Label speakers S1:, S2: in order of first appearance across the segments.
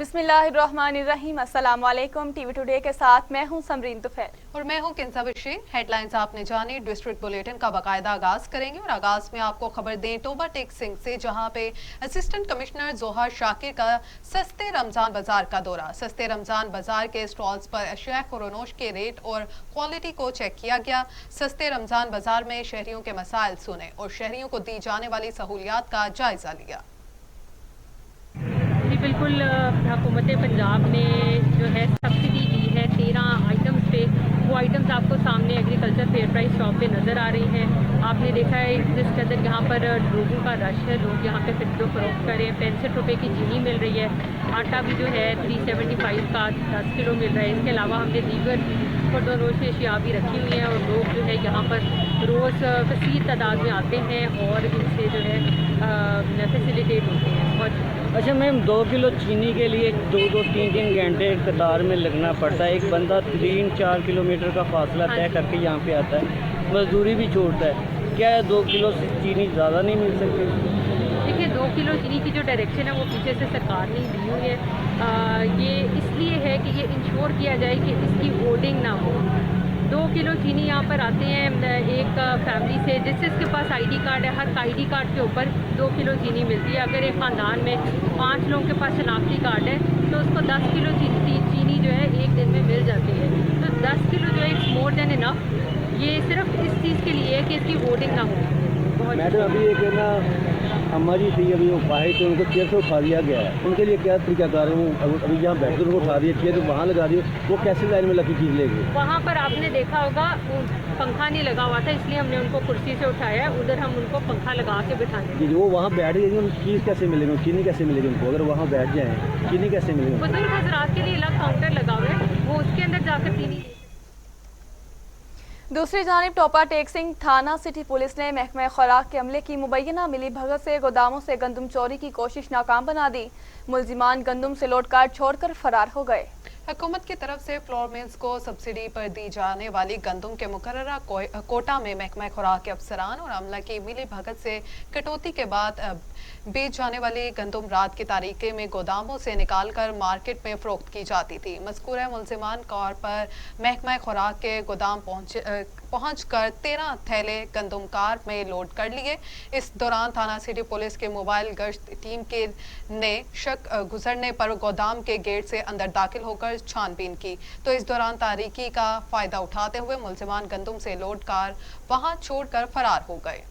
S1: बिस्मिल्लाहिर्रहमानिर्रहीम। अस्सलाम वालेकुम। टीवी टुडे के साथ मैं हूं समरीन तुफैल
S2: और मैं हूं किंसा बशीर। हेडलाइंस आपने जानी, डिस्ट्रिक्ट बुलेटिन का बाकायदा आगाज करेंगे और आगाज में आपको खबर दें टोबा टेक सिंह से, जहां पे असिस्टेंट कमिश्नर जोहर शाकिर का सस्ते रमजान बाजार का दौरा। सस्ते रमजान बाजार के स्टॉल्स पर अशिया खुरोनोश के रेट और क्वालिटी को चेक किया गया। सस्ते रमजान बाजार में शहरियों के मसाइल सुने और शहरियों को दी जाने वाली सहूलियात का जायजा लिया।
S3: जी बिल्कुल, हुकूमत पंजाब ने जो है सब्सिडी दी है 13 आइटम्स पे। वो आइटम्स आपको सामने एग्रीकल्चर फेयर प्राइस शॉप पे नज़र आ रही हैं। आपने देखा है जिस कदर यहाँ पर लोगों का रश है, लोग यहाँ पे खरीदो फरोख्त करें। 65 रुपये की चीनी मिल रही है। आटा भी जो है 375 का 10 किलो मिल रहा है। इसके अलावा हमने दीगर खुर्दोनोश अशिया भी रखी हुई हैं और लोग जो है यहाँ पर रोज़ कसीर तादाद में आते हैं और इनसे जो है फैसिलिटेट होते हैं। और
S4: अच्छा मैम, 2 किलो चीनी के लिए 2-3 घंटे कतार में लगना पड़ता है। एक बंदा 3-4 किलोमीटर का फासला तय करके यहाँ पे आता है, मजदूरी भी छोड़ता है। क्या 2 किलो चीनी ज़्यादा नहीं मिल सकती?
S3: देखिए, 2 किलो चीनी की जो डायरेक्शन है वो पीछे से सरकार ने दी हुई है। ये इसलिए है कि ये इंश्योर किया जाए कि इसकी होर्डिंग ना हो। 2 किलो चीनी यहाँ पर आते हैं एक फैमिली से, जिसके पास आईडी कार्ड है, हर आईडी कार्ड के ऊपर 2 किलो चीनी मिलती है। अगर एक ख़ानदान में 5 लोगों के पास शनाख्ती कार्ड है तो उसको 10 किलो चीनी जो है एक दिन में मिल जाती है। तो 10 किलो जो है इट्स मोर देन इनफ। ये सिर्फ इस चीज़ के लिए है कि इसकी होर्डिंग ना हो।
S4: मैडम, अभी एक है ना अम्मा जी थी, अभी वो पाए तो उनको चेयर से उठा दिया गया है। उनके लिए क्या तरीका कर रहे हूँ? अभी यहाँ बैठ कर उनको उठा दिया, चेयर वहाँ लगा दी, वो कैसे लाइन में लगी चीज़ लेगी?
S3: वहाँ पर आपने देखा होगा पंखा नहीं लगा हुआ था, इसलिए हमने उनको कुर्सी से उठाया है। उधर हम उनको पंखा लगा के बिठाएंगे।
S4: जी, वो वहाँ बैठ गई, चीज़ कैसे मिलेगी, चीनी कैसे मिलेगी उनको? अगर वहाँ बैठ जाए चीनी कैसे मिलेगी?
S3: बुजुर्ग हजरात के लिए अलग काउंटर लगा हुआ है, वो उसके अंदर जाकर चीनी।
S1: दूसरी जानिब टोपा टेक सिंह थाना सिटी पुलिस ने महकमा खुराक के अमले की मुबैना मिली भगत से गोदामों से गंदम चोरी की कोशिश नाकाम बना दी। मुलजिमान गंदम से लोड कार्ड छोड़कर फरार हो गए।
S2: हुकूमत की तरफ से फ्लोर मिल्स को सब्सिडी पर दी जाने वाली गंदम के मुकर्ररा कोटा में महकमा खुराक के अफसरान और अमला की मिली भगत से कटौती के बाद बेच जाने वाली गंदम रात की तारीखे में गोदामों से निकाल कर मार्केट में फरोख्त की जाती थी। मज़कूरा मुलजिमान कार पर महकमा खुराक के गोदाम पहुँच कर 13 थैले गंदम कार में लोड कर लिए। इस दौरान थाना सिटी पुलिस के मोबाइल गश्त टीम के ने शक गुजरने पर गोदाम के गेट से अंदर दाखिल होकर छानबीन की, तो इस दौरान तारीकी का फायदा उठाते हुए मुलजिमान गंदम से लोड कार वहां छोड़कर फरार हो गए।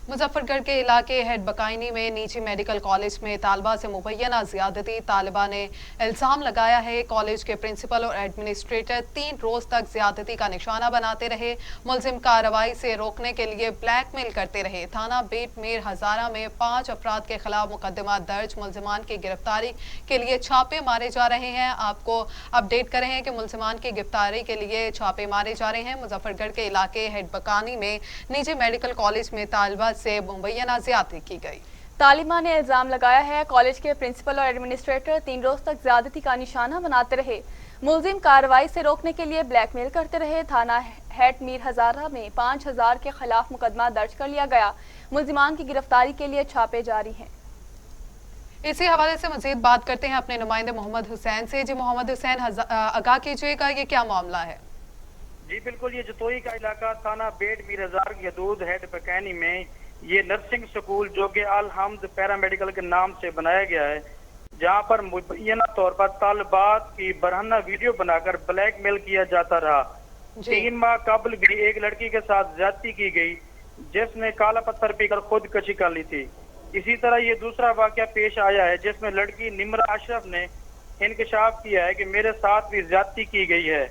S2: मुजफ्फरगढ़ के इलाके हेड बकाइनी में निजी मेडिकल कॉलेज में तालबा से मुबैना ज्यादती। तालिबा ने इल्जाम लगाया है कॉलेज के प्रिंसिपल और एडमिनिस्ट्रेटर 3 रोज तक ज्यादती का निशाना बनाते रहे, मुलजिम कार्रवाई से रोकने के लिए ब्लैकमेल करते रहे। थाना बेट मीर हजारा में 5 अफराद के खिलाफ मुकदमा दर्ज। मुलजिमान की गिरफ्तारी के लिए छापे मारे जा रहे हैं। आपको अपडेट कर रहे हैं कि मुलजिमान की गिरफ्तारी के लिए छापे मारे जा रहे हैं। मुजफ्फरगढ़ के इलाके हेड बकानी में निजी मेडिकल कॉलेज में तालिबा से मुबैना ज्यादती की गई।
S1: तालिबा ने इल्जाम लगाया है कॉलेज के प्रिंसिपल और एडमिनिस्ट्रेटर 3 रोज तक ज्यादती का निशाना बनाते रहे, मुलजिम कार्रवाई से रोकने के लिए ब्लैकमेल करते रहे। थाना हेड मीर हजारा में 5000 के खिलाफ मुकदमा दर्ज कर लिया गया। मुलजिमान की गिरफ्तारी के लिए छापे जारी हैं।
S2: इसी हवाले से मजीद बात करते हैं अपने नुमाइंदे मोहम्मद हुसैन से। जी मोहम्मद हुसैन, आगाह कीजिएगा, ये क्या मामला है?
S5: जी बिल्कुल, ये जतोई का इलाका थाना बेट मीर हजार की हदूद हेड बकैनी में ये नर्सिंग स्कूल जो कि अल हम्द पैरामेडिकल के नाम से बनाया गया है, जहां पर मुबैना तौर पर तालिबात की बरहना वीडियो बनाकर ब्लैकमेल किया जाता रहा। 3 माह कबल भी एक लड़की के साथ ज्यादती की गई, जिसने काला पत्थर पीकर खुदकशी कर ली थी। इसी तरह ये दूसरा वाकया पेश आया है जिसमें लड़की निमरा अशरफ ने इंकशाफ किया है कि मेरे साथ भी ज्यादती की गई है।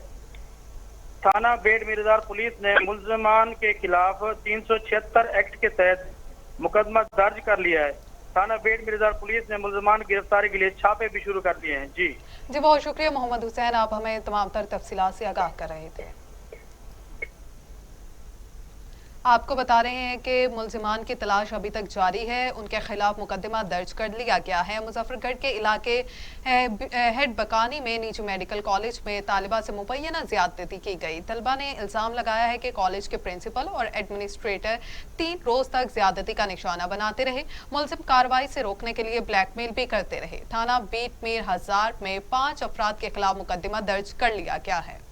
S5: थाना बेट मीरदार पुलिस ने मुलजमान के खिलाफ 376 एक्ट के तहत मुकदमा दर्ज कर लिया है। थाना बेट मीरदार पुलिस ने मुलजमान की गिरफ्तारी के लिए छापे भी शुरू कर दिए हैं। जी
S2: बहुत शुक्रिया मोहम्मद हुसैन, आप हमें तमाम तर तफसीलात से आगाह कर रहे थे। आपको बता रहे हैं कि मुलजिमान की तलाश अभी तक जारी है। उनके खिलाफ मुकदमा दर्ज कर लिया गया है। मुजफ्फरगढ़ के इलाके हेड बकानी में निजी मेडिकल कॉलेज में तालिबा से मुबैना ज्यादती की गई। तलबा ने इल्जाम लगाया है कि कॉलेज के प्रिंसिपल और एडमिनिस्ट्रेटर 3 रोज तक ज्यादती का निशाना बनाते रहे। मुलजिम कार्रवाई से रोकने के लिए ब्लैकमेल भी करते रहे। थाना बीट मीर हजार में 5 अफराद के खिलाफ मुकदमा दर्ज कर लिया गया है।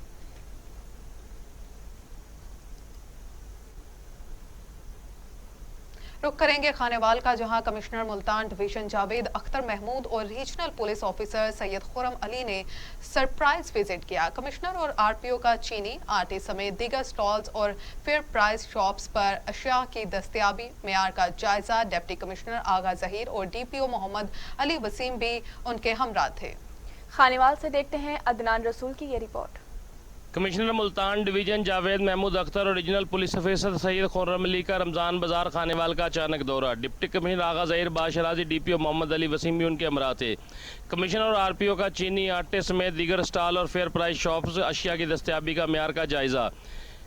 S2: रुक करेंगे खानेवाल का, जहां कमिश्नर मुल्तान डिवीजन जावेद अख्तर महमूद और regional police officer Syed Khurram Ali ने सरप्राइज विजिट किया। कमिश्नर और आरपीओ का चीनी, आटे समेत दीगर स्टॉल्स और फेयर प्राइस शॉप्स पर अशिया की दस्तयाबी मेयार का जायजा। डिप्टी कमिश्नर आगा जहीर और डीपीओ मोहम्मद अली वसीम भी उनके हमरा थे।
S1: खानेवाल से देखते हैं अदनान रसूल की ये report.
S6: Commissioner Multan division Javed Mahmood Akhtar और regional police officer Syed Khurram Ali का रमज़ान बाजार खानेवाल का अचानक दौरा। Deputy commissioner Agha Zaheer Basharaji, DPO Mohammad Ali Waseem भी उनके हमरा थे। कमिश्नर और आरपीओ का चीनी, आटे समेत दीगर स्टॉल और फेयर प्राइस शॉप्स अशिया की दस्तयाबी का मेयार का जायजा।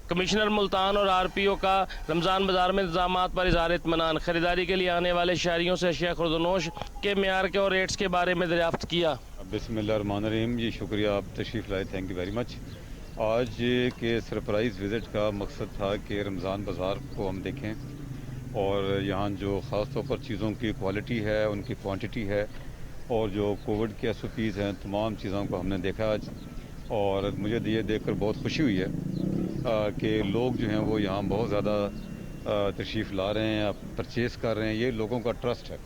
S6: कमिश्नर मुल्तान और आरपीओ का रमज़ान बाजार में इंतजामात पर इज़हार इत्मीनान। खरीदारी के लिए आने वाले शहरियों से अशिया खुर्दनोश के मेयार के और रेट्स के बारे में दरियाफ्त किया।
S7: बिस्मिल्लाहिर्रहमानिर्रहीम। जी शुक्रिया, आप तशरीफ़ लाए, थैंक यू वेरी मच। आज के सरप्राइज़ विज़िट का मकसद था कि रमज़ान बाज़ार को हम देखें और यहाँ जो ख़ास तौर पर चीज़ों की क्वालिटी है, उनकी क्वांटिटी है और जो कोविड के SOPs हैं, तमाम चीज़ों को हमने देखा आज। और मुझे ये देखकर बहुत खुशी हुई है कि लोग जो हैं वो यहाँ बहुत ज़्यादा तशरीफ़ ला रहे हैं, परचेज़ कर रहे हैं। ये लोगों का ट्रस्ट है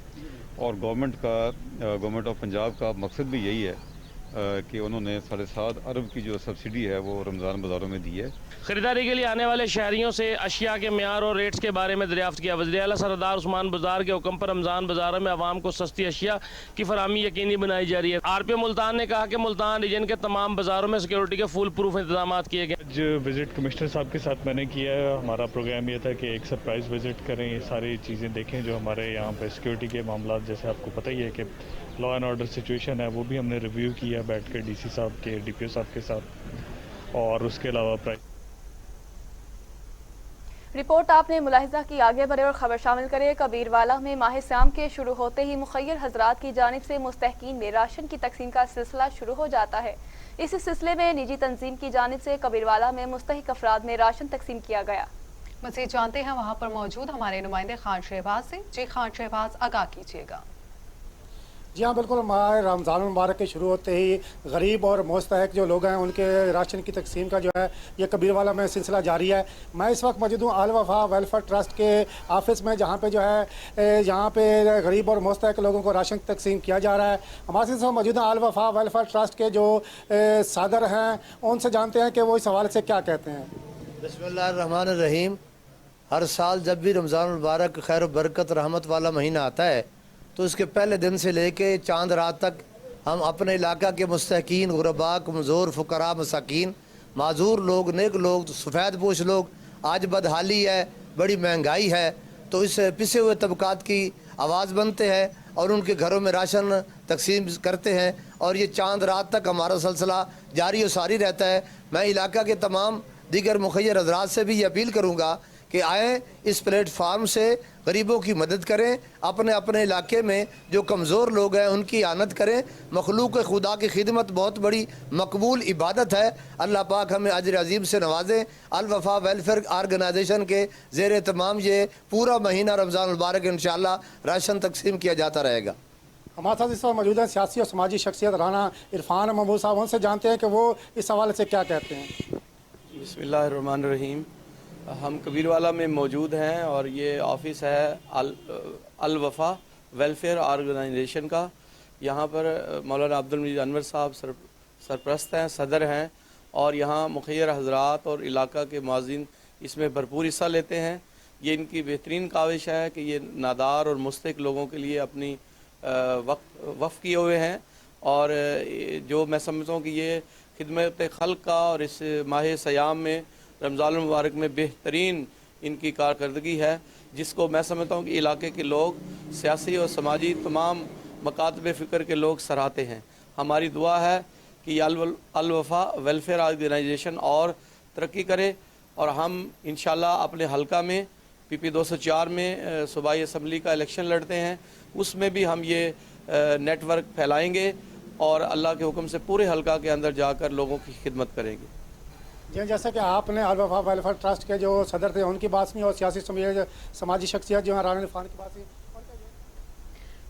S7: और गवर्नमेंट ऑफ पंजाब का मकसद भी यही है कि उन्होंने 7.5 अरब की जो सब्सिडी है वो रमज़ान बाज़ारों में दी है।
S6: खरीदारी के लिए आने वाले शहरियों से अशिया के मेयार और रेट्स के बारे में दरियाफ्त किया। वज़ीर आला सरदार उस्मान बुज़दार के हुक्म पर रमज़ान बाज़ारों में आवाम को सस्ती अशिया की फराहमी यकीनी बनाई जा रही है। आरपीओ मुल्तान ने कहा कि मुल्तान रीजन के तमाम बाज़ारों में सिक्योरिटी के फुल प्रूफ इंतजाम किए गए।
S8: आज विज़िट कमिश्नर साहब के साथ मैंने किया है। हमारा प्रोग्राम ये था कि एक सरप्राइज़ विज़िट करें, ये सारी चीज़ें देखें जो हमारे यहाँ पर सिक्योरिटी के मामला, जैसे आपको पता ही है कि लॉ एंड ऑर्डर सिचुएशन है, वो भी हमने रिव्यू किया बैठ के डीसी साहब के, डीपीओ साहब के साथ। और उसके अलावा
S1: रिपोर्ट आपने मुलाहिजा की, आगे बढ़े और खबर शामिल करे। कबीरवाला में माह सियाम के शुरू होते ही मुखय्यर हजरात की जानिब से मुस्तहकीन में राशन की तकसीम का सिलसिला शुरू हो जाता है। इस सिलसिले में निजी तंजीम की जानिब से कबीरवाला में मुस्तहिक अफराद में राशन तकसीम किया गया।
S2: मज़ीद जानते हैं वहाँ पर मौजूद हमारे नुमाइंदे खान शहबाज से। जी खान शहबाज, आगाह कीजिएगा।
S9: जी हाँ बिल्कुल, माह रमज़ान मुबारक के शुरू होते ही गरीब और मुस्तहिक जो लोग हैं उनके राशन की तकसीम का जो है ये कबीरवाला में सिलसिला जारी है। मैं इस वक्त मौजूद हूँ अल वफा वेलफेयर ट्रस्ट के ऑफिस में, जहाँ पे जो है यहाँ पे गरीब और मुस्तहिक लोगों को राशन तकसीम किया जा रहा है। हमारे साथ मौजूद हैं अल वफा वेलफेयर ट्रस्ट के जो सदर हैं, उनसे जानते हैं कि वो इस हवाले से क्या कहते हैं।
S10: बिस्मिल्लाहिर्रहमानिर्रहीम। हर साल जब भी रमज़ान मुबारक खैर बरकत रहमत वाला महीना आता है तो उसके पहले दिन से लेके चांद रात तक हम अपने इलाका के मुस्तहकीन, गुरबा, कमज़ोर, फ़ुकरा, मसाकीन, माजूर लोग, नेक लोग, सफ़ेद पोश लोग, आज बदहाली है, बड़ी महंगाई है, तो इस पिसे हुए तबकात की आवाज़ बनते हैं और उनके घरों में राशन तकसीम करते हैं और ये चांद रात तक हमारा सिलसिला जारी और सारी रहता है। मैं इलाका के तमाम दीगर मुखय्यर हज़रात से भी ये अपील करूँगा कि आएँ, इस प्लेटफार्म से गरीबों की मदद करें, अपने अपने इलाके में जो कमज़ोर लोग हैं उनकी आनत करें। मखलूक खुदा की खिदमत बहुत बड़ी मकबूल इबादत है। अल्लाह पाक हमें अजर अजीम से नवाजें। अल वफा वेलफेयर आर्गनाइजेशन के ज़ेर तमाम ये पूरा महीना रमज़ान मुबारक इंशाअल्लाह राशन तकसीम किया जाता रहेगा।
S9: हमारे साथ इस वक्त मौजूद है सियासी और समाजी शख्सियत राना इरफान महमूद साहब, उनसे जानते हैं कि वो इस हवाले से क्या कहते हैं।
S11: बिस्मिल्लाहिर्रहमानिर्रहीम। हम कबीरवाला में मौजूद हैं और ये ऑफ़िस है अल वफा वेलफेयर ऑर्गेनाइजेशन का। यहाँ पर मौलाना अब्दुल मजीद अनवर साहब सरप्रस्त हैं, सदर हैं और यहाँ मुखय्यर हजरात और इलाका के मुआज़िन इसमें भरपूर हिस्सा लेते हैं। ये इनकी बेहतरीन काविश है कि ये नादार और मुस्तहिक लोगों के लिए अपनी वक़्फ़ किए हुए हैं और जो मैं समझता हूँ कि ये खिदमत खल्क़ का और इस माह सयाम में रमज़ान मुबारक में बेहतरीन इनकी कारकर्दगी है, जिसको मैं समझता हूँ कि इलाके के लोग, सियासी और समाजी तमाम मकातब फ़िक्र के लोग सराहते हैं। हमारी दुआ है कि अल वफा वेलफेयर ऑर्गेनाइजेशन और तरक्की करे और हम इंशाअल्लाह अपने हल्का में PP 204 में सूबाई असम्बली का इलेक्शन लड़ते हैं, उसमें भी हम ये नेटवर्क फैलाएंगे और अल्लाह के हुक्म से पूरे हलका के अंदर जाकर लोगों की खिदमत करेंगे।
S9: जी, जैसा कि आपने अल वफा वेलफेयर ट्रस्ट के जो सदर थे उनकी बात सुनी और सियासी समाजी शख्सियत जो है राना इरफान की बात सुनी।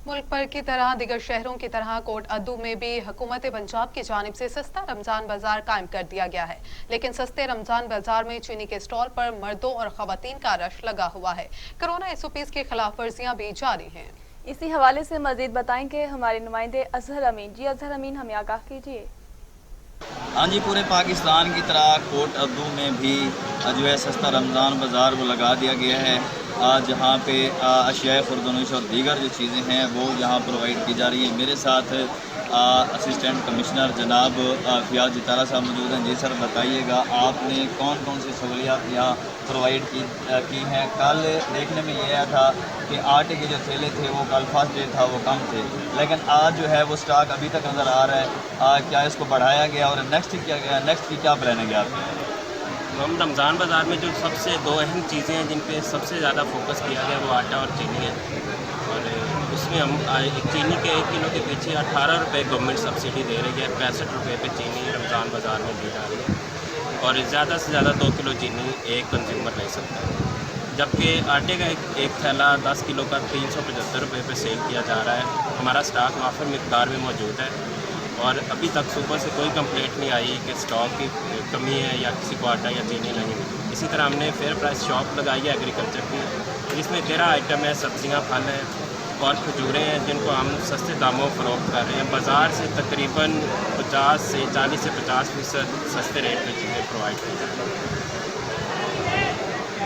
S2: मुल्क भर की तरह दिगर शहरों की तरह कोट अद्दू में भी हुकूमत पंजाब की जानिब से सस्ता रमजान बाजार कायम कर दिया गया है, लेकिन सस्ते रमजान बाजार में चीनी के स्टॉल पर मर्दों और खवातीन का रश लगा हुआ है। कोरोना SOPs की खिलाफ वर्जियां भी जारी हैं।
S1: इसी हवाले से मजीद बताएंगे हमारे नुमाइंदे अजहर अमीन। जी अजहर अमीन, हमें आगाह कीजिए।
S12: हाँ जी, पूरे पाकिस्तान की तरह कोट अद्दू में भी जो है सस्ता रमज़ान बाज़ार वो लगा दिया गया है, जहाँ पे अशिया खुर्दनुश और दीगर जो चीज़ें हैं वो यहाँ प्रोवाइड की जा रही हैं। मेरे साथ असिस्टेंट कमिश्नर जनाब फियाज जितारा साहब मौजूद हैं। जी सर, बताइएगा आपने कौन कौन सी सहूलियात यहाँ प्रोवाइड की हैं। कल देखने में ये आया था कि आटे के जो थैले थे वो कल फर्स्ट डे था वो कम थे, लेकिन आज जो है वो स्टॉक अभी तक नज़र आ रहा है। क्या इसको बढ़ाया गया और नेक्स्ट की क्या प्लानिंग है आपकी?
S13: हम रमज़ान बाज़ार में जो सबसे दो अहम चीज़ें हैं जिन पे सबसे ज़्यादा फोकस किया गया वो आटा और चीनी है, और उसमें हम एक चीनी के 1 किलो के पीछे 18 रुपये गवर्नमेंट सब्सिडी दे रही है। 65 रुपये पे चीनी रमज़ान बाज़ार में दी जा रही है, और ज़्यादा से ज़्यादा 2 किलो चीनी एक कंज्यूमर ले सकता है। जबकि आटे का एक थैला 10 किलो का 375 रुपये पे सेल किया जा रहा है। हमारा स्टॉक वाफिर मिकदार में मौजूद है और अभी तक सुबह से कोई कंप्लेंट नहीं आई कि स्टॉक की कमी है या किसी को आटा या चीनी नहीं मिली। इसी तरह हमने फेयर प्राइस शॉप लगाई है एग्रीकल्चर की, जिसमें 13 आइटम है, सब्जियां, फल हैं और खजूरें हैं, जिनको हम सस्ते दामों फरोख्त कर रहे हैं। बाज़ार से तकरीबन 40 से 50% सस्ते रेट में चीज़ें प्रोवाइड की जा रही हैं।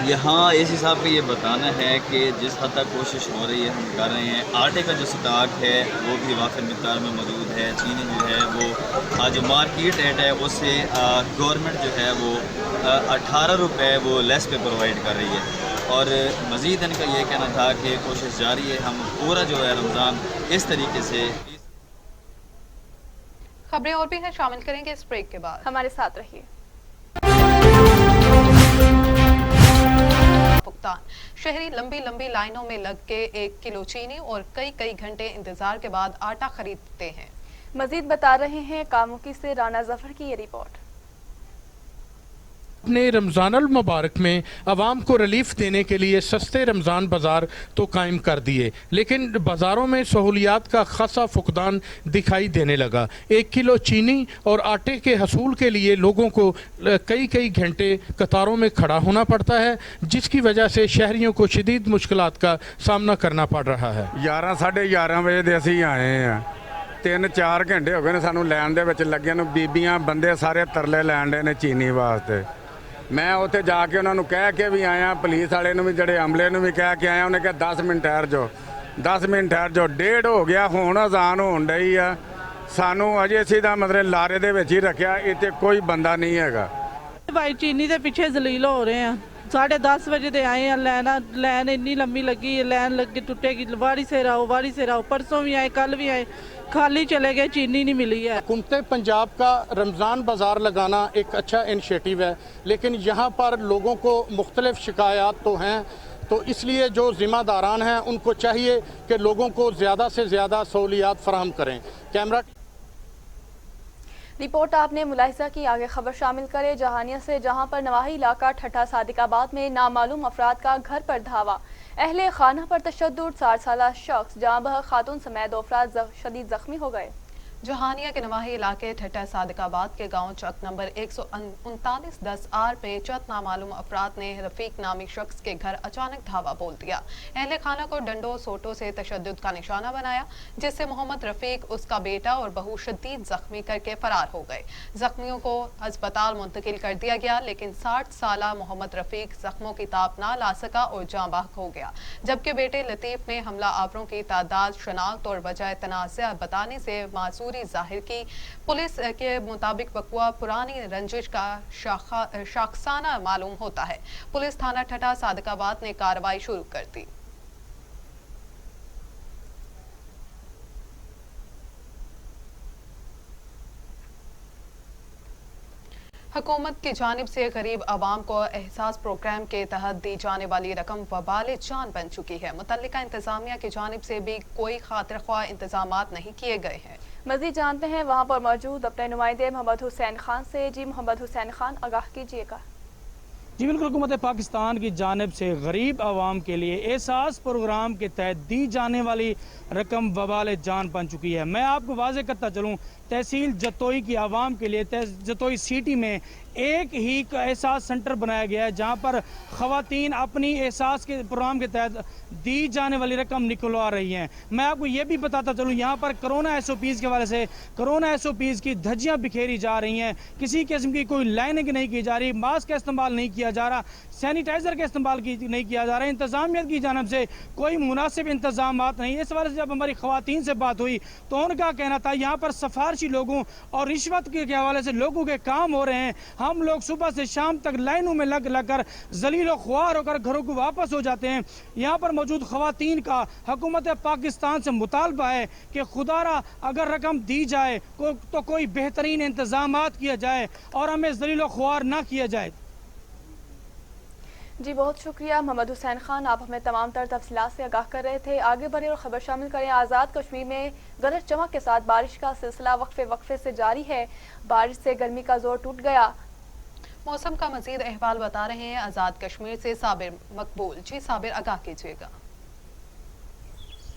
S12: यहाँ इस हिसाब पे ये बताना है कि जिस हद तक कोशिश हो रही है हम कर रहे हैं। आटे का जो स्टॉक है वो भी वाफिर मिक़दार में मौजूद है। चीनी जो है वो जो मार्केट रेट है उससे गवर्नमेंट जो है वो 18 रुपये वो लेस पे प्रोवाइड कर रही है, और मज़ीद इनका ये कहना था कि कोशिश जारी है, हम पूरा जो है रमज़ान इस तरीके से।
S2: खबरें और भी हैं, शामिल करेंगे इस ब्रेक के बाद।
S1: हमारे साथ रहिए।
S2: भुगतान शहरी लंबी लाइनों में लग के 1 किलो चीनी और कई घंटे इंतजार के बाद आटा खरीदते हैं।
S1: मजीद बता रहे हैं कामुकी से राना जफर की ये रिपोर्ट।
S14: अपने रमज़ान अल मुबारक में आवाम को रिलीफ देने के लिए सस्ते रमज़ान बाज़ार तो कायम कर दिए, लेकिन बाज़ारों में सहूलियात का खासा फुकदान दिखाई देने लगा। 1 किलो चीनी और आटे के हसूल के लिए लोगों को कई घंटे कतारों में खड़ा होना पड़ता है, जिसकी वजह से शहरियों को शदीद मुश्किलात का सामना करना पड़ रहा है।
S15: 11 साढ़े 11 बजे ਦੇ ਅਸੀਂ ਆਏ ਆ, 3-4 ਘੰਟੇ ਹੋ ਗਏ ਨੇ ਸਾਨੂੰ ਲੈਣ ਦੇ ਵਿੱਚ ਲੱਗਿਆ ਨੂੰ। ਬੀਬੀਆਂ ਬੰਦੇ ਸਾਰੇ ਤਰਲੇ ਲੈਣ ਦੇ ਨੇ ਚੀਨੀ ਵਾਸਤੇ। मैं उत्थे जाके उन्होंने कह के भी आया, पुलिस वाले भी जड़े अमले भी कह के आया, उन्हें कहा 10 मिनट ठहर जाओ, 10 मिनट ठहर जाओ। 1:30 हो गया, हुण अजान होण डई आ, सानू अजे सीधा मतलब लारे दे विच ही रखिया, इत्थे कोई बंदा नहीं हैगा।
S16: भाई चीनी दे पिछे जलील हो रहे हैं। 10:30 बजे दे आए हैं, लैन इन्नी लंबी लगी, लैन लग के टुटेगी, वारी से रहो। परसों भी आए, कल भी आए, खाली चले गए, चीनी नहीं मिली है।
S14: हुकूमत पंजाब का रमज़ान बाज़ार लगाना एक अच्छा इनिशिएटिव है, लेकिन यहाँ पर लोगों को मुख्तलिफ शिकायत तो हैं, तो इसलिए जो ज़िम्मेदारान हैं उनको चाहिए कि लोगों को ज़्यादा से ज़्यादा सहूलियात फराहम करें। कैमरा
S1: रिपोर्ट आपने मुलाहिजा की। आगे खबर शामिल करें जहानिया से, जहां पर नवाही इलाका ठट्ठा सादिकाबाद में नामालूम अफराद का घर पर धावा, अहले खाना पर तशद्दुद, 60 साल शख्स जहां बह खातून समेत 2 अफराद शदीद जख्मी हो गए।
S2: जहानिया के नवाही इलाके ठट्ठा सादिकाबाद के गांव चक नंबर 139-10R पे चंद नामालूम अफराद ने रफीक नामी शख्स के घर अचानक धावा बोल दिया। अहले खाना को डंडों सोटों से तशद्दुद का निशाना बनाया, जिससे मोहम्मद रफीक, उसका बेटा और बहू शदीद जख्मी करके फरार हो गए। जख्मियों को अस्पताल मुंतकिल कर दिया गया, लेकिन 60 साला मोहम्मद रफीक जख्मों की ताप ना ला सका और जाँ बहक हो गया, जबकि बेटे लतीफ ने हमला आवरों की तादाद, शनाख्त और वजह तनाज़ा बताने से मासूरी जाहिर की। पुलिस के मुताबिक वक़्वा पुरानी रंजिश का शाखसाना मालूम होता है। पुलिस थाना ठट्ठा सादिकाबाद ने कार्रवाई शुरू कर दी। हुकूमत की जानिब से गरीब आवाम को एहसास प्रोग्राम के तहत दी जाने वाली रकम वबाल जान बन चुकी है। मुतल्लिका इंतजामिया की जानिब से भी कोई खातिर ख्वाह इंतजामात नहीं किए गए हैं।
S1: मज़ीद जानते हैं वहाँ पर मौजूद अपने नुमाइंदे मोहम्मद हुसैन खान से। जी मोहम्मद हुसैन खान, आगाह कीजिएगा।
S17: जी बिल्कुल, हुकूमत पाकिस्तान की जानिब से गरीब आवाम के लिए एहसास प्रोग्राम के तहत दी जाने वाली रकम वबाल जान बन चुकी है। मैं आपको वाज़े करता चलूँ, तहसील जतोई की आवाम के लिए जतोई सिटी में एक ही एहसास सेंटर बनाया गया है जहां पर ख़वातीन अपनी एहसास के प्रोग्राम के तहत दी जाने वाली रकम निकलवा रही हैं। मैं आपको ये भी बताता चलूँ, यहाँ पर कोरोना SOPs के हवाले से कोरोना SOPs की धज्जियाँ बिखेरी जा रही हैं। किसी किस्म की कोई लाइनिंग नहीं की जा रही, मास्क का इस्तेमाल नहीं किया जा रहा, सैनिटाइज़र का इस्तेमाल नहीं किया जा रहा है। इंतज़ामिया की जानब से कोई मुनासिब इंतजाम नहीं। इस हवाले से जब हमारी ख़वातीन से बात हुई तो उनका कहना था यहाँ पर सिफारशी लोगों और रिश्वत के हवाले से लोगों के काम हो रहे हैं। हम लोग सुबह से शाम तक लाइनों में लग कर जलील व ख्वार होकर घरों को वापस हो जाते हैं। यहाँ पर मौजूद ख़वातीन का हुकूमत पाकिस्तान से मुतालबा है कि खुदारा अगर रकम दी जाए तो कोई बेहतरीन इंतजामात किया जाए और हमें जलील व ख्वार ना किया जाए।
S1: जी बहुत शुक्रिया मोहम्मद हुसैन खान, आप हमें तमाम तर तफसीलात से आगाह कर रहे थे। आगे बढ़े और खबर शामिल करें। आज़ाद कश्मीर में गरज चमक के साथ बारिश का सिलसिला वक्फे से जारी है। बारिश से गर्मी का जोर टूट गया।
S2: मौसम का मजीद अहवाल बता रहे हैं आज़ाद कश्मीर से साबिर मकबूल। जी साबिर, आगाह कीजिएगा।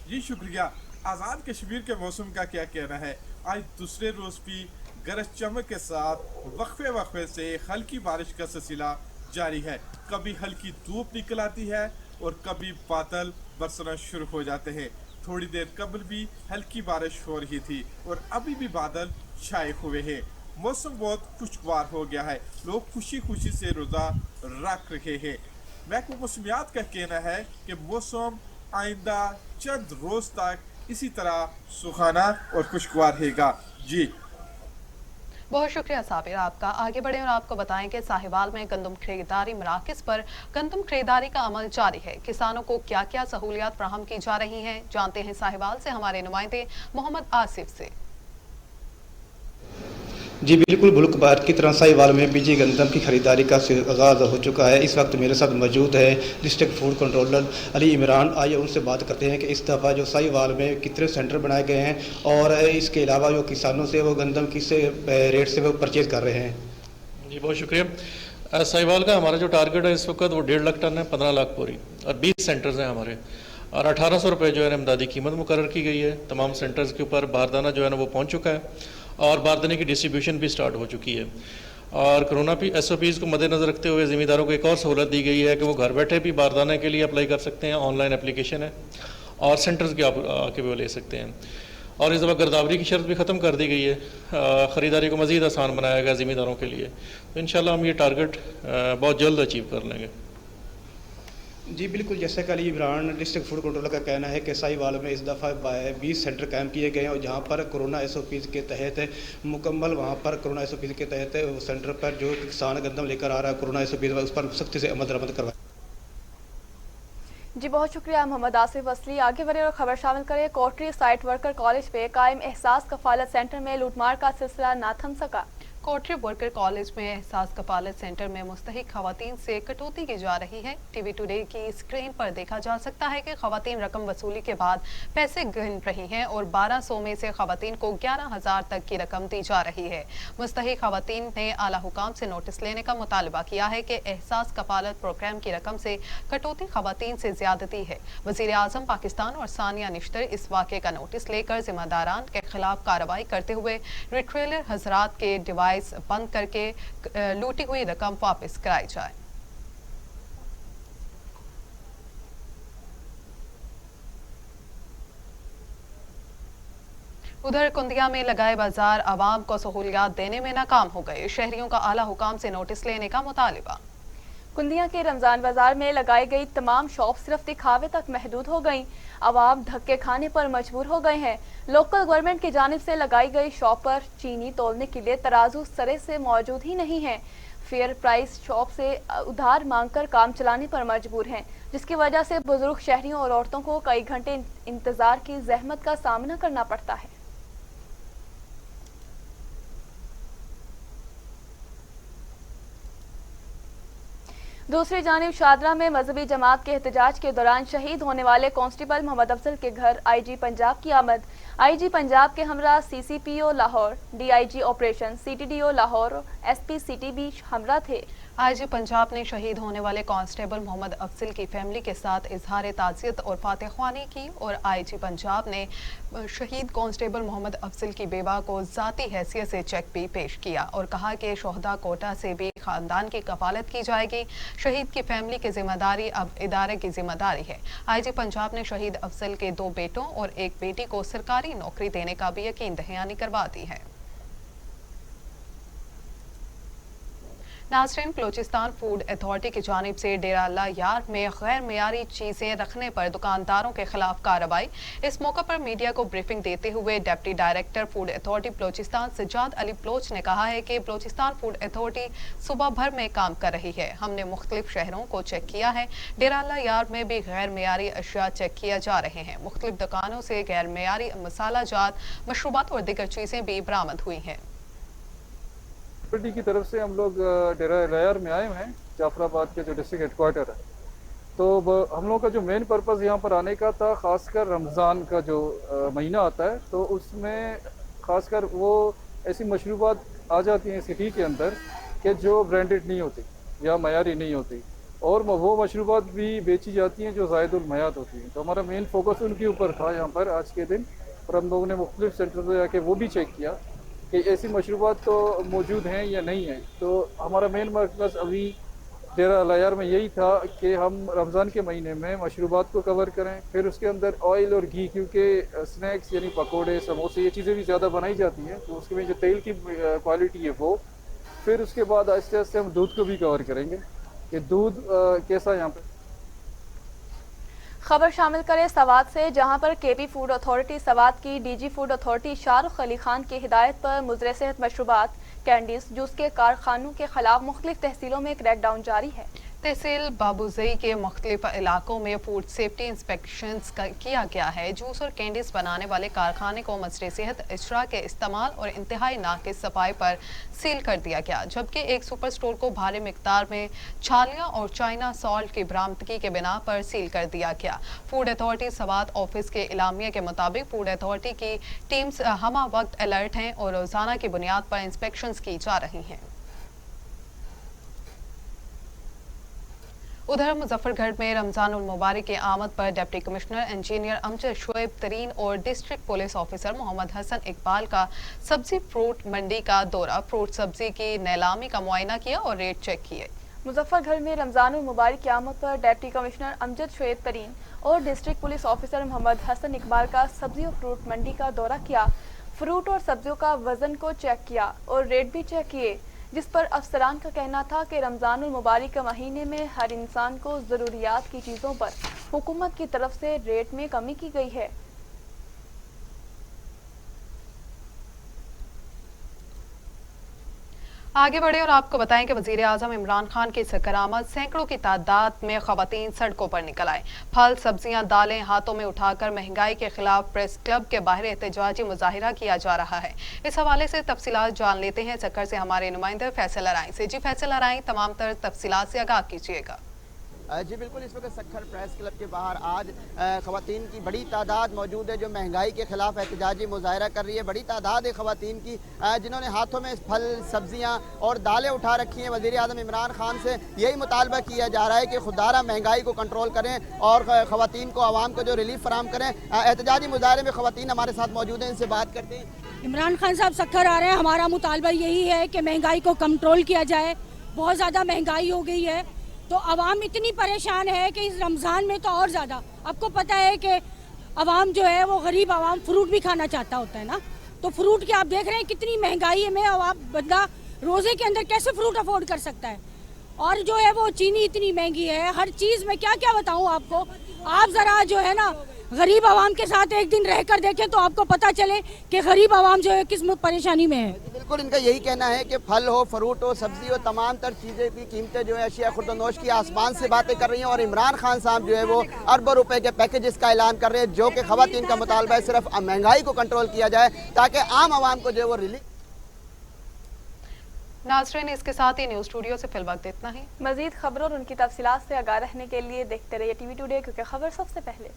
S18: जी शुक्रिया। आज़ाद कश्मीर के मौसम का क्या कहना है। आज दूसरे रोज भी गरज चमक के साथ वक्फे से हल्की बारिश का सिलसिला जारी है। कभी हल्की धूप निकल आती है और कभी बादल बरसना शुरू हो जाते हैं। थोड़ी देर कबल भी हल्की बारिश हो रही थी और अभी भी बादल छाए हुए हैं। मौसम बहुत खुशगवार हो गया है। लोग खुशी खुशी से रोज़ा रख रहे हैं। महकमा मौसमियात का कहना है कि मौसम आइंदा चंद रोज तक इसी तरह सुहाना और खुशगवार रहेगा। जी
S2: बहुत शुक्रिया साबिर आपका। आगे बढ़े और आपको बताएं कि साहिवाल में गंदम खरीदारी मराकज़ पर गंदम खरीदारी का अमल जारी है। किसानों को क्या क्या सहूलियात फराहम की जा रही हैं, जानते हैं साहिवाल से हमारे नुमाइंदे मोहम्मद आसिफ से।
S19: जी बिल्कुल, मुल्क भर की तरह साहिवाल में बीजी गंदम की खरीदारी का आगाज़ हो चुका है। इस वक्त मेरे साथ मौजूद है district food controller Ali Imran. आइए उनसे बात करते हैं कि इस दफ़ा जो साहिवाल में कितने सेंटर बनाए गए हैं और इसके अलावा जो किसानों से वो गंदम किस रेट से वो परचेज़ कर रहे हैं।
S20: जी बहुत शुक्रिया। साहिवाल का हमारा जो टारगेट है इस वक्त वो 1.5 लाख टन है, 15 लाख बोरी और 20 सेंटर्स हैं हमारे और 1800 रुपये जो है इमदादी कीमत मुकर्रर की गई है। तमाम सेंटर्स के ऊपर बारदाना जो है ना वो पहुँच चुका है और बारदाने की डिस्ट्रीब्यूशन भी स्टार्ट हो चुकी है। और कोरोना SOPs को मद्देनज़र रखते हुए ज़मींदारों को एक और सहूलत दी गई है कि वो घर बैठे भी बारदाने के लिए अप्लाई कर सकते हैं। ऑनलाइन एप्लीकेशन है और सेंटर्स के आप आके भी वो ले सकते हैं। और इस दफ़ा गिरदावरी की शर्त भी ख़त्म कर दी गई है। ख़रीदारी को मज़ीद आसान बनाया गया ज़मींदारों के लिए। तो इंशाल्लाह हम ये टारगेट बहुत जल्द अचीव कर लेंगे।
S19: जी बिल्कुल, जैसे कि Ali Imran district food controller का कहना है कि साहिवाल में इस दफ़ा 20 सेंटर कायम किए गए हैं और जहां पर कोरोना SOPs के तहत मुकम्मल वहां पर कोरोना SOPs के तहत सेंटर पर जो किसान गंदम लेकर आ रहा है कोरोना SOPs उस पर सख्ती से अमल दरामद करवाए।
S1: जी बहुत शुक्रिया मोहम्मद आसिफ असली। आगे बढ़े और खबर शामिल करें। कोटरी साइट वर्कर कॉलेज पे कायम एहसास कफालत सेंटर में लूटमार का सिलसिला ना थम सका।
S2: कोटरी वर्कर कॉलेज में एहसास कफालत सेंटर में मुस्तहिक खवातीन से कटौती की जा रही है। टीवी टुडे की स्क्रीन पर देखा जा सकता है कि खवातीन रकम वसूली के बाद पैसे गिन रही हैं और 1200 में से खवातीन को 11,000 तक की रकम दी जा रही है। मुस्तहिक खवातीन ने आला हुकाम से नोटिस लेने का मुतालबा किया है कि एहसास कफालत प्रोग्राम की रकम से कटौती खवातीन से ज्यादती है। वज़ीर आज़म पाकिस्तान और सानिया निश्तर इस वाक़े का नोटिस लेकर जिम्मेदारान के खिलाफ कार्रवाई करते हुए रिटेलर हजरात के डिवाइस बंद करके लूटी हुई रकम वापस कराई जाए। उधर कुंदिया में लगाए बाजार आवाम को सहूलियात देने में नाकाम हो गए। शहरियों का आला हुकाम से नोटिस लेने का मुतालिबा।
S1: कुंदिया के रमजान बाजार में लगाई गई तमाम शॉप सिर्फ दिखावे तक महदूद हो गईं। अवाम धक्के खाने पर मजबूर हो गए हैं। लोकल गवर्नमेंट की जानिब से लगाई गई शॉप पर चीनी तोलने के लिए तराजू सरे से मौजूद ही नहीं है। फेयर प्राइस शॉप से उधार मांगकर काम चलाने पर मजबूर हैं, जिसकी वजह से बुजुर्ग शहरियों और औरतों को कई घंटे इंतजार की जहमत का सामना करना पड़ता है। दूसरी जानिब शादरा में मजहबी जमात के एहतजाज के दौरान शहीद होने वाले कांस्टेबल मोहम्मद अफजल के घर आईजी पंजाब की आमद। आईजी पंजाब के हमरा CCPO Lahore, DIG operation, CTDO Lahore, SP city भी हमरा थे।
S2: आईजी पंजाब ने शहीद होने वाले कांस्टेबल मोहम्मद अफजल की फैमिली के साथ इजहार ताज़ियत और फातहख्वानी की और आईजी पंजाब ने शहीद कांस्टेबल मोहम्मद अफजल की बेवा को ज़ाती हैसियत से चेक भी पेश किया और कहा कि शोहदा कोटा से भी खानदान की कफालत की जाएगी। शहीद की फैमिली की जिम्मेदारी अब इदारे की जिम्मेदारी है। आईजी पंजाब ने शहीद अफजल के 2 बेटों और 1 बेटी को सरकारी नौकरी देने का भी यकीन दहानी करवा दी है। नाज़रीन, बलूचिस्तान फूड अथॉरिटी की जानिब से डेरा अल्लाह यार में गैर मेयारी चीज़ें रखने पर दुकानदारों के खिलाफ कार्रवाई। इस मौके पर मीडिया को ब्रीफिंग देते हुए deputy director food authority Balochistan Sajjad Ali Baloch ने कहा है कि बलूचिस्तान फूड अथॉरिटी सुबह भर में काम कर रही है। हमने मुख्तलिफ शहरों को चेक किया है। डेरा अल्लाह यार में भी गैर मेयारी अशिया चेक किया जा रहे हैं। मुख्तलिफ दुकानों से गैर मेयारी मसाला जात, मशरूबात और दीगर चीज़ें भी बरामद हुई हैं।
S21: की तरफ से हम लोग डेरा अल्लाह में आए हुए हैं, जाफराबाद के जो डिस्ट्रिक्ट हेडक्वार्टर है। तो हम लोग का जो मेन पर्पज़ यहाँ पर आने का था, ख़ासकर रमज़ान का जो महीना आता है, तो उसमें ख़ासकर वो ऐसी मशरूबात आ जाती हैं सिटी के अंदर कि जो ब्रांडेड नहीं होती या मयारी नहीं होती, और वो मशरूबात भी बेची जाती हैं जो ज़ायदुल मयात होती हैं। तो हमारा मेन फोकस उनके ऊपर था यहाँ पर आज के दिन, और हम लोगों ने मुख्तलिफ सेंटर पर जाके वो भी चेक किया कि ऐसी मशरूबात तो मौजूद हैं या नहीं है। तो हमारा मेन मकसद अभी डेरा अल्लाह यार में यही था कि हम रमज़ान के महीने में मशरूबात को कवर करें, फिर उसके अंदर ऑयल और घी, क्योंकि स्नैक्स यानी पकोड़े, समोसे, ये चीज़ें भी ज़्यादा बनाई जाती हैं, तो उसके में जो तेल की क्वालिटी है वो, फिर उसके बाद आहिस्ते आहिस्ते हम दूध को भी कवर करेंगे कि दूध कैसा यहाँ पर।
S1: खबर शामिल करें सवात से, जहां पर केपी फूड अथॉरिटी सवात की DG food authority Shahrukh Ali Khan की हिदायत पर मुज़र सेहत मशरूबात, कैंडीज, जूस के कारखानों के खिलाफ मुख्तलिफ तहसीलों में क्रैकडाउन जारी है।
S2: तहसील बाबूजई के मुख्तलिफ इलाकों में फूड सेफ्टी इंस्पेक्शंस किया गया है। जूस और कैंडीज बनाने वाले कारखाने को मसरे सेहत इजरा के इस्तेमाल और इंतहाई नाकिस सफाई पर सील कर दिया गया, जबकि एक सुपर स्टोर को भारी मिकदार में छालियां और चाइना सॉल्ट की बरामदगी के बिना पर सील कर दिया गया। फूड अथॉरिटी सवात ऑफिस के इलामिया के मुताबिक फूड अथॉरिटी की टीम्स हमा वक्त अलर्ट हैं और रोजाना की बुनियाद पर इंस्पेक्शंस की जा रही हैं। उधर मुजफ्फरगढ़ में रमजान उल मुबारक की आमद पर deputy commissioner engineer Amjad Shoaib Tareen और district police officer Mohammad Hassan Iqbal का सब्जी फ्रूट मंडी का दौरा, फ्रूट सब्जी की नीलामी का मुआयना किया और रेट चेक किए।
S1: मुजफ्फरगढ़ में रमजान उल मुबारक की आमद पर डिप्टी कमिश्नर अमजद शुएब तरीन और district police officer Mohammad Hassan Iqbal का सब्जी और फ्रूट मंडी का दौरा किया। फ्रूट और सब्जियों का वजन को चेक किया और रेट भी चेक किए, जिस पर अफसरान का कहना था कि रमजानुल मुबारक के महीने में हर इंसान को ज़रूरियात की चीज़ों पर हुकूमत की तरफ से रेट में कमी की गई है।
S2: आगे बढ़े और आपको बताएं कि वज़ीर आज़म इमरान खान की सकरामत, सैकड़ों की तादाद में ख़वातीन सड़कों पर निकल आए। फल, सब्जियां, दालें हाथों में उठाकर महंगाई के खिलाफ प्रेस क्लब के बाहर एहतजाजी मुजाहिरा किया जा रहा है। इस हवाले से तफसीलात जान लेते हैं सक्कर से हमारे नुमाइंदे फैसल अराई से। जी फैसल अराई, तमाम तर तफसीलात से आगाह कीजिएगा।
S22: जी बिल्कुल, इस वक्त सक्खर प्रेस क्लब के बाहर आज ख़वातीन की बड़ी तादाद मौजूद है जो महंगाई के खिलाफ एहतजाजी मुजाहिरा कर रही है। बड़ी तादाद है ख़वातीन की जिन्होंने हाथों में फल, सब्जियां और दालें उठा रखी हैं। वज़ीर आज़म इमरान खान से यही मुतालबा किया जा रहा है कि खुदारा महंगाई को कंट्रोल करें और ख़वातीन को, आवाम को जो रिलीफ फराम करें। एहतजाजी मुजाहरे में ख़वातीन हमारे साथ मौजूद हैं, इनसे बात करते हैं।
S23: इमरान खान साहब सक्खर आ रहे हैं। हमारा मुतालबा यही है कि महंगाई को कंट्रोल किया जाए। बहुत ज़्यादा महंगाई हो गई है, तो आवाम इतनी परेशान है कि इस रमज़ान में तो और ज़्यादा। आपको पता है कि आवाम जो है वो गरीब आवाम फ्रूट भी खाना चाहता होता है ना, तो फ्रूट की आप देख रहे हैं कितनी महंगाई में आवाम, बंदा रोज़े के अंदर कैसे फ्रूट अफोर्ड कर सकता है। और जो है वो चीनी इतनी महंगी है, हर चीज़ में क्या क्या बताऊँ आपको। आप ज़रा जो है ना गरीब आवाम के साथ एक दिन रहकर देखें तो आपको पता चले कि गरीब आवाम जो है किस परेशानी में है।
S22: बिल्कुल, इनका यही कहना है कि फल हो, फ्रूट हो, सब्जी हो, तमाम तर चीज़ें की कीमतें जो है अशिया खुर्दनोश की आसमान से बातें कर रही हैं। और इमरान खान साहब जो है वो अरबों रुपए के पैकेजेस का ऐलान कर रहे हैं, जो कि ख़वातीन का मुतालबा है सिर्फ महंगाई को कंट्रोल किया जाए ताकि आम आवाम को जो है वो रिलीफ।
S2: नाज़रीन, इसके साथ ही न्यूज़ स्टूडियो से फिलहाल इतना ही।
S1: मजीद खबरों और उनकी तफसीलात से आगाह रहने के लिए देखते रहिए टीवी टुडे, क्योंकि खबर सबसे पहले।